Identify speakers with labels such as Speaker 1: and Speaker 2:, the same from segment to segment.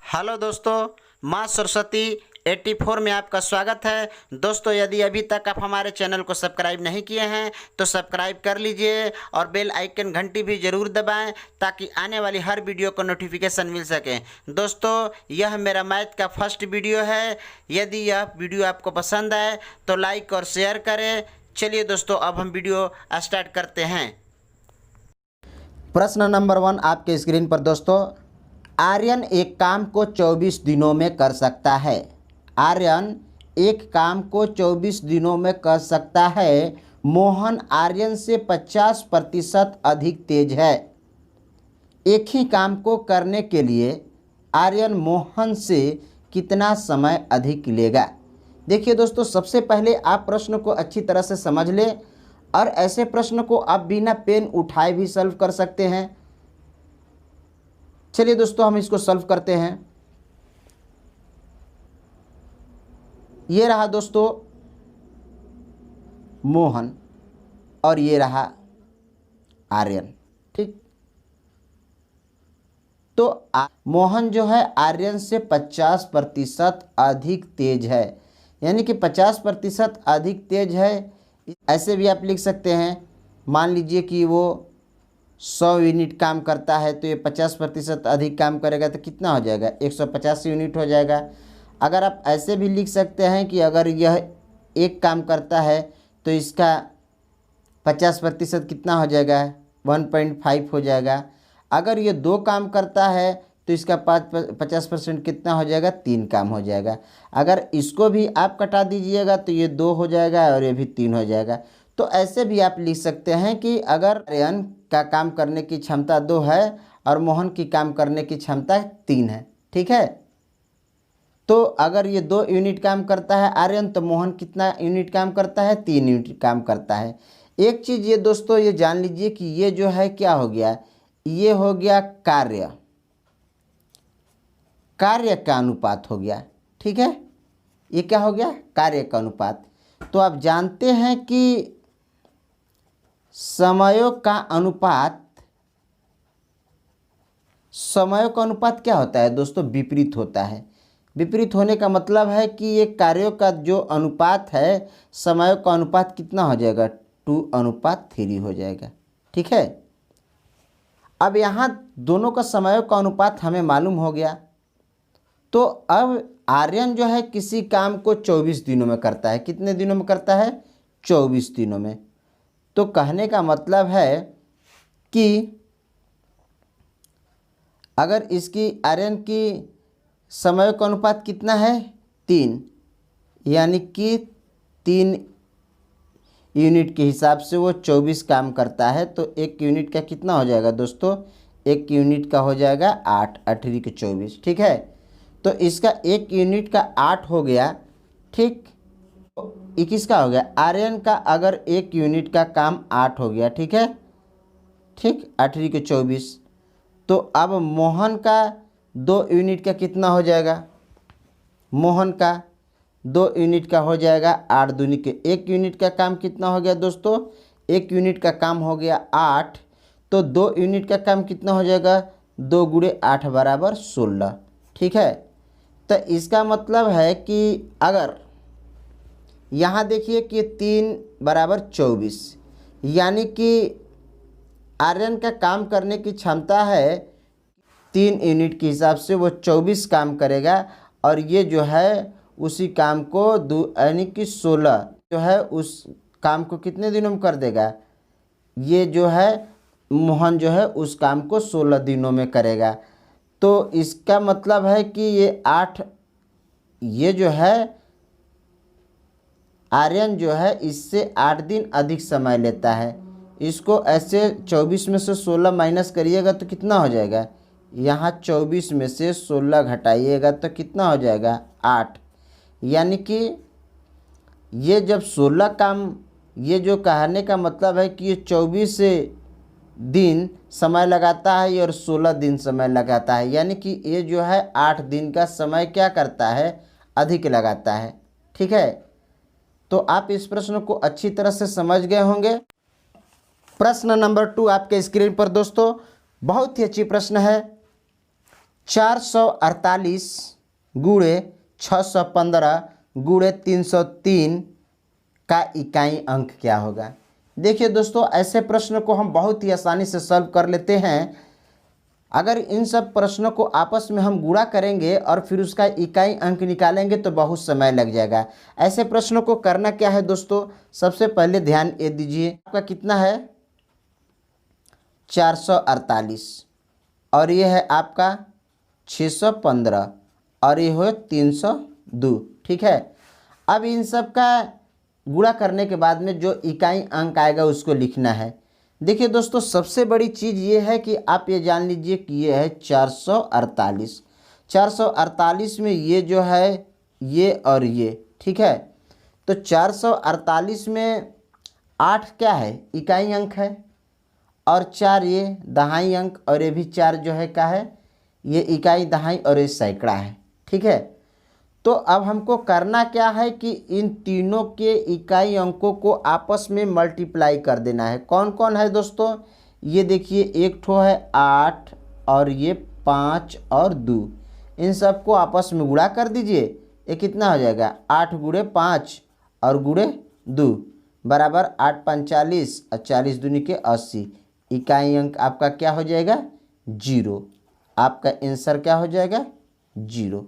Speaker 1: Hello दोस्तों, माँ सरस्वती 84 में आपका स्वागत है। दोस्तों, यदि अभी तक आप हमारे चैनल को सब्सक्राइब नहीं किए हैं तो सब्सक्राइब कर लीजिए और बेल आइकन घंटी भी ज़रूर दबाएं ताकि आने वाली हर वीडियो को नोटिफिकेशन मिल सके। दोस्तों, यह मेरा मैथ का फर्स्ट वीडियो है। यदि यह वीडियो आपको पसंद आए तो लाइक और शेयर करें। चलिए दोस्तों, अब हम वीडियो स्टार्ट करते हैं।
Speaker 2: प्रश्न नंबर 1 आपके स्क्रीन पर दोस्तों, आर्यन एक काम को 24 दिनों में कर सकता है। आर्यन एक काम को 24 दिनों में कर सकता है। मोहन आर्यन से 50% अधिक तेज है। एक ही काम को करने के लिए आर्यन मोहन से कितना समय अधिक लेगा। देखिए दोस्तों, सबसे पहले आप प्रश्न को अच्छी तरह से समझ लें और ऐसे प्रश्न को आप बिना पेन उठाए भी सॉल्व कर सकते हैं। चलिए दोस्तों, हम इसको सॉल्व करते हैं। ये रहा दोस्तों मोहन और ये रहा आर्यन। ठीक, तो मोहन जो है आर्यन से 50% अधिक तेज है, यानी कि 50% अधिक तेज है। ऐसे भी आप लिख सकते हैं, मान लीजिए कि वो 100 यूनिट काम करता है तो ये 50% अधिक काम करेगा तो कितना हो जाएगा, 150 यूनिट हो जाएगा। अगर आप ऐसे भी लिख सकते हैं कि अगर यह एक काम करता है तो इसका 50% कितना हो जाएगा, 1.5 हो जाएगा। अगर ये 2 काम करता है तो इसका 50% कितना हो जाएगा, 3 काम हो जाएगा। अगर इसको भी आप कटा दीजिएगा तो ये 2 हो जाएगा और ये भी 3 हो जाएगा। तो ऐसे भी आप लिख सकते हैं कि अगर आर्यन का काम करने की क्षमता 2 है और मोहन की काम करने की क्षमता 3 है। ठीक है, तो अगर ये 2 यूनिट काम करता है आर्यन तो मोहन कितना यूनिट काम करता है, 3 यूनिट काम करता है। एक चीज़ ये दोस्तों ये जान लीजिए कि ये जो है क्या हो गया, ये हो गया कार्य का अनुपात हो गया। ठीक है, ये क्या हो गया, कार्य का अनुपात। तो आप जानते हैं कि समयों का अनुपात क्या होता है दोस्तों, विपरीत होता है। विपरीत होने का मतलब है कि ये कार्यों का जो अनुपात है, समयों का अनुपात कितना हो जाएगा, 2:3 हो जाएगा। ठीक है, अब यहाँ दोनों का समयों का अनुपात हमें मालूम हो गया। तो अब आर्यन जो है किसी काम को 24 दिनों में करता है। कितने दिनों में करता है, 24 दिनों में। तो कहने का मतलब है कि अगर इसकी आर्यन की समय का अनुपात कितना है, 3, यानी कि 3 यूनिट के हिसाब से वो 24 काम करता है। तो 1 यूनिट का कितना हो जाएगा दोस्तों, 1 यूनिट का हो जाएगा 8, 8 के 24। ठीक है, तो इसका 1 यूनिट का 8 हो गया। ठीक, 21 का हो गया। आर्यन का अगर 1 यूनिट का काम 8 हो गया, ठीक है, ठीक, 8 के 24। तो अब मोहन का 2 यूनिट का कितना हो जाएगा, मोहन का 2 यूनिट का हो जाएगा 8 दूनी के 1 यूनिट का काम कितना हो गया दोस्तों, 1 यूनिट का काम हो गया 8। तो 2 यूनिट का काम कितना हो जाएगा, 2 × 8 = 16। ठीक है, तो इसका मतलब है कि अगर यहाँ देखिए कि 3 = 24, यानी कि आर्यन का काम करने की क्षमता है 3 यूनिट के हिसाब से वो 24 काम करेगा और ये जो है उसी काम को यानी कि 16 जो है उस काम को कितने दिनों में कर देगा, ये जो है मोहन जो है उस काम को 16 दिनों में करेगा। तो इसका मतलब है कि ये 8, ये जो है आर्यन जो है इससे 8 दिन अधिक समय लेता है। इसको ऐसे 24 में से 16 माइनस करिएगा तो कितना हो जाएगा, यहाँ 24 में से 16 घटाइएगा तो कितना हो जाएगा, 8। यानी कि ये जब 16 काम, ये जो कहने का मतलब है कि ये 24 दिन समय लगाता है और 16 दिन समय लगाता है, यानी कि ये जो है 8 दिन का समय क्या करता है, अधिक लगाता है। ठीक है, तो आप इस प्रश्न को अच्छी तरह से समझ गए होंगे। प्रश्न नंबर 2 आपके स्क्रीन पर दोस्तों, बहुत ही अच्छी प्रश्न है। 448 गुणे 615 गुणे 303 का इकाई अंक क्या होगा। देखिए दोस्तों, ऐसे प्रश्न को हम बहुत ही आसानी से सॉल्व कर लेते हैं। अगर इन सब प्रश्नों को आपस में हम गुणा करेंगे और फिर उसका इकाई अंक निकालेंगे तो बहुत समय लग जाएगा। ऐसे प्रश्नों को करना क्या है दोस्तों, सबसे पहले ध्यान ये दीजिए, आपका कितना है 448 और ये है आपका 615 और ये हो 302, ठीक है। अब इन सब का गुणा करने के बाद में जो इकाई अंक आएगा उसको लिखना है। देखिए दोस्तों, सबसे बड़ी चीज़ ये है कि आप ये जान लीजिए कि ये है 448। 448 में ये जो है ये और ये, ठीक है। तो 448 में 8 क्या है, इकाई अंक है, और 4 ये दहाई अंक, और ये भी 4 जो है क्या है, ये इकाई दहाई और ये सैकड़ा है, ठीक है। तो अब हमको करना क्या है कि इन तीनों के इकाई अंकों को आपस में मल्टीप्लाई कर देना है। कौन कौन है दोस्तों, ये देखिए, एक ठो है 8 और ये 5 और 2, इन सबको आपस में गुणा कर दीजिए। ये कितना हो जाएगा, 8 गुणे 5 और गुणे 2 बराबर 8 5 40 और 40 दूनी के 80। इकाई अंक आपका क्या हो जाएगा, 0। आपका आंसर क्या हो जाएगा, 0।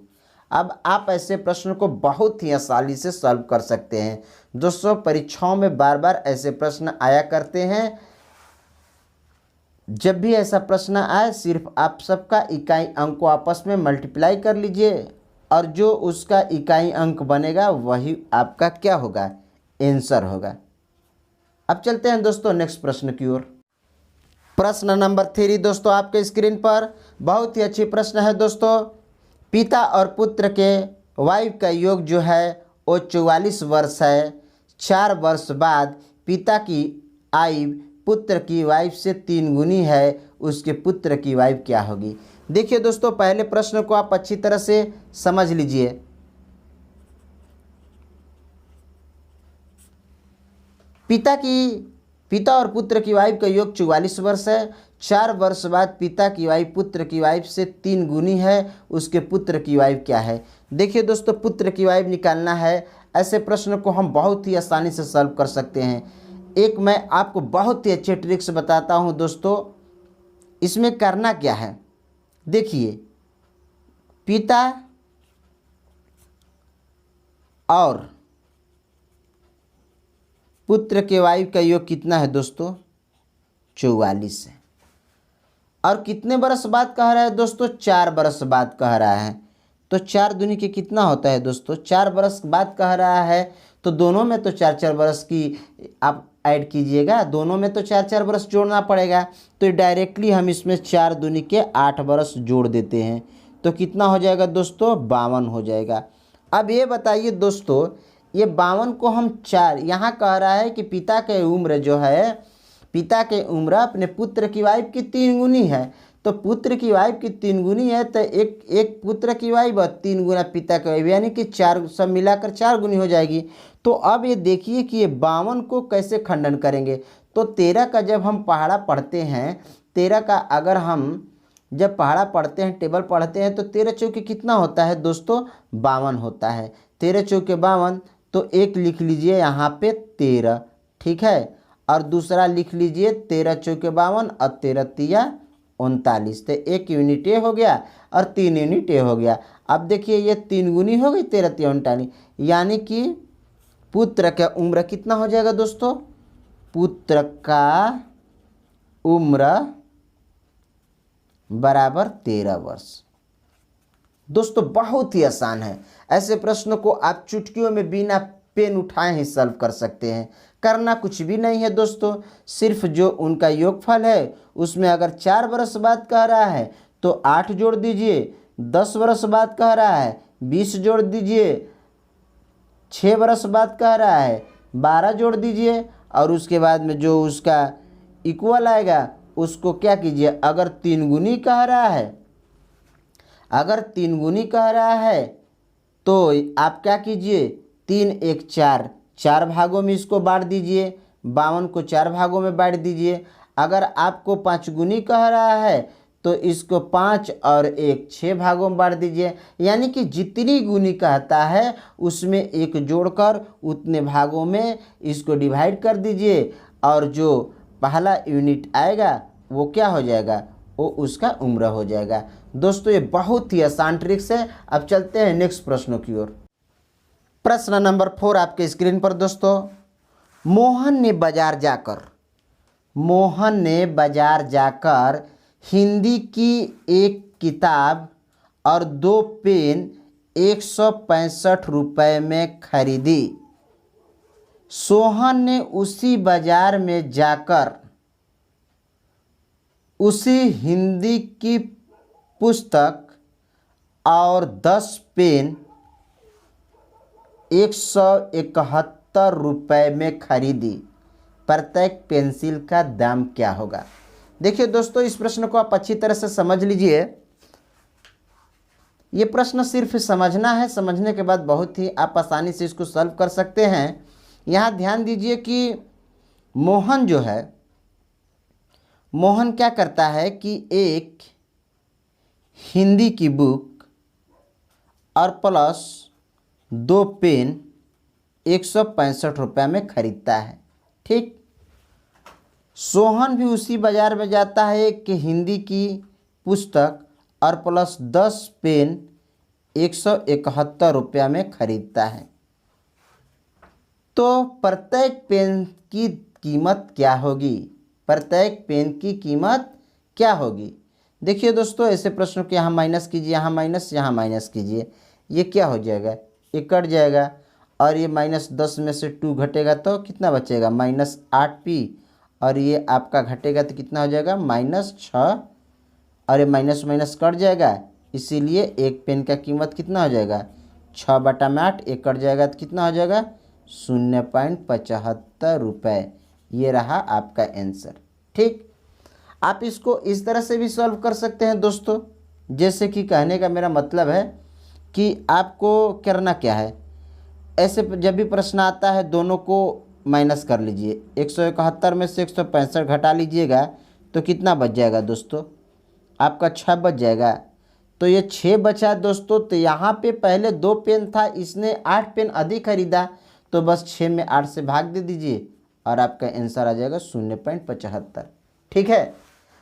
Speaker 2: अब आप ऐसे प्रश्न को बहुत ही आसानी से सॉल्व कर सकते हैं। दोस्तों, परीक्षाओं में बार बार ऐसे प्रश्न आया करते हैं। जब भी ऐसा प्रश्न आए, सिर्फ आप सबका इकाई अंक को आपस में मल्टीप्लाई कर लीजिए और जो उसका इकाई अंक बनेगा वही आपका क्या होगा, आंसर होगा। अब चलते हैं दोस्तों नेक्स्ट प्रश्न की ओर। प्रश्न नंबर 3 दोस्तों आपके स्क्रीन पर, बहुत ही अच्छी प्रश्न है दोस्तों। पिता और पुत्र के वाइफ का योग जो है वो 44 वर्ष है। 4 वर्ष बाद पिता की आयु पुत्र की वाइफ से 3 गुनी है, उसके पुत्र की वाइफ क्या होगी। देखिए दोस्तों, पहले प्रश्न को आप अच्छी तरह से समझ लीजिए। पिता और पुत्र की वाइफ का योग 44 वर्ष है। 4 वर्ष बाद पिता की वाइफ पुत्र की वाइफ से 3 गुनी है, उसके पुत्र की वाइफ क्या है। देखिए दोस्तों, पुत्र की वाइफ निकालना है। ऐसे प्रश्न को हम बहुत ही आसानी से सॉल्व कर सकते हैं। एक मैं आपको बहुत ही अच्छे ट्रिक्स बताता हूं दोस्तों। इसमें करना क्या है, देखिए, पिता और पुत्र के वाइफ का योग कितना है दोस्तों, 44 है। और कितने बरस बाद कह रहा है दोस्तों, 4 बरस बाद कह रहा है। तो 4 दूनी के कितना होता है दोस्तों, 4 बरस बाद कह रहा है, तो दोनों में तो 4-4 बरस की आप ऐड कीजिएगा, दोनों में तो 4-4 बरस जोड़ना पड़ेगा। तो डायरेक्टली हम इसमें 4 दूनी के 8 बरस जोड़ देते हैं, तो कितना हो जाएगा दोस्तों, 52 हो जाएगा। अब ये बताइए दोस्तों, ये 52 को हम 4, यहाँ कह रहा है कि पिता के उम्र जो है, पिता के उम्र अपने पुत्र की वाइफ की 3 गुनी है। तो पुत्र की वाइफ की 3 गुनी है, तो एक पुत्र की वाइफ और 3 गुना पिता की वाइफ, यानी कि 4, सब मिलाकर 4 गुनी हो जाएगी। तो अब ये देखिए कि ये 52 को कैसे खंडन करेंगे। तो 13 का जब हम पहाड़ा पढ़ते हैं, 13 का अगर हम जब पहाड़ा पढ़ते हैं, टेबल पढ़ते हैं, तो 13 चौके कितना होता है दोस्तों, 52 होता है। 13 चौके 52, तो एक लिख लीजिए यहाँ पे 13, ठीक है। और दूसरा लिख लीजिए 13 चौके 52 और 13 तिया 39। तो 1 यूनिट ये हो गया और 3 यूनिट ये हो गया। अब देखिए ये 3 गुनी हो गई 13 तिया 39, यानी कि पुत्र का उम्र कितना हो जाएगा दोस्तों, पुत्र का उम्र बराबर 13 वर्ष। दोस्तों बहुत ही आसान है। ऐसे प्रश्नों को आप चुटकियों में बिना पेन उठाए ही सॉल्व कर सकते हैं। करना कुछ भी नहीं है दोस्तों, सिर्फ जो उनका योगफल है उसमें अगर 4 बरस बाद कह रहा है तो 8 जोड़ दीजिए, 10 बरस बाद कह रहा है 20 जोड़ दीजिए, 6 बरस बाद कह रहा है 12 जोड़ दीजिए, और उसके बाद में जो उसका इक्वल आएगा उसको क्या कीजिए, अगर 3 गुनी कह रहा है, अगर 3 गुनी कह रहा है तो आप क्या कीजिए, 3 1 4, 4 भागों में इसको बांट दीजिए, 52 को 4 भागों में बांट दीजिए। अगर आपको 5 गुनी कह रहा है तो इसको 5 और 1 6 भागों में बांट दीजिए, यानी कि जितनी गुनी कहता है उसमें 1 जोड़कर उतने भागों में इसको डिवाइड कर दीजिए, और जो पहला यूनिट आएगा वो क्या हो जाएगा, वो उसका उम्र हो जाएगा। दोस्तों ये बहुत ही आसान ट्रिक्स है। अब चलते हैं नेक्स्ट प्रश्नों की ओर। प्रश्न नंबर 4 आपके स्क्रीन पर दोस्तों, मोहन ने बाजार जाकर हिंदी की एक किताब और 2 पेन 165 रुपये में खरीदी। सोहन ने उसी बाजार में जाकर उसी हिंदी की पुस्तक और 10 पेन 171 रुपये में खरीदी। प्रत्येक पेंसिल का दाम क्या होगा। देखिए दोस्तों, इस प्रश्न को आप अच्छी तरह से समझ लीजिए। ये प्रश्न सिर्फ समझना है, समझने के बाद बहुत ही आप आसानी से इसको सॉल्व कर सकते हैं। यहाँ ध्यान दीजिए कि मोहन जो है, मोहन क्या करता है कि एक हिंदी की बुक और प्लस 2 पेन 165 रुपये में खरीदता है। ठीक, सोहन भी उसी बाजार में जाता है कि हिंदी की पुस्तक और प्लस 10 पेन 171 रुपये में खरीदता है। तो प्रत्येक पेन की कीमत क्या होगी, प्रत्येक पेन की कीमत क्या होगी। देखिए दोस्तों, ऐसे प्रश्नों के यहाँ माइनस कीजिए, यहाँ माइनस कीजिए, ये क्या हो जाएगा, ये कट जाएगा, और ये -10 में से 2 घटेगा तो कितना बचेगा, -8p, और ये आपका घटेगा तो कितना हो जाएगा, -6, और ये माइनस माइनस कट जाएगा, इसीलिए एक पेन का कीमत कितना हो जाएगा, 6/8, एक कट जाएगा तो कितना हो जाएगा, 0.75 रुपये। ये रहा आपका आंसर। ठीक, आप इसको इस तरह से भी सॉल्व कर सकते हैं दोस्तों। जैसे कि कहने का मेरा मतलब है कि आपको करना क्या है, ऐसे जब भी प्रश्न आता है दोनों को माइनस कर लीजिए। 171 में से 165 घटा लीजिएगा तो कितना बच जाएगा दोस्तों, आपका 6 बच जाएगा। तो ये 6 बचा दोस्तों। तो यहाँ पे पहले 2 पेन था, इसने 8 पेन अधिक खरीदा, तो बस 6 में 8 से भाग दे दीजिए और आपका आंसर आ जाएगा 0.75। ठीक है,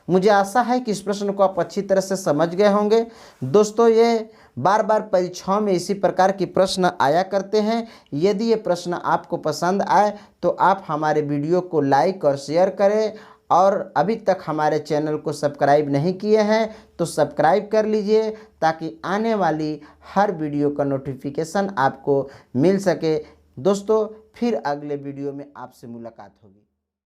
Speaker 2: मुझे आशा है कि इस प्रश्न को आप अच्छी तरह से समझ गए होंगे। दोस्तों ये बार बार परीक्षाओं में इसी प्रकार के प्रश्न आया करते हैं। यदि ये प्रश्न आपको पसंद आए तो आप हमारे वीडियो को लाइक और शेयर करें, और अभी तक हमारे चैनल को सब्सक्राइब नहीं किए हैं तो सब्सक्राइब कर लीजिए, ताकि आने वाली हर वीडियो का नोटिफिकेशन आपको मिल सके। दोस्तों फिर अगले वीडियो में आपसे मुलाकात होगी।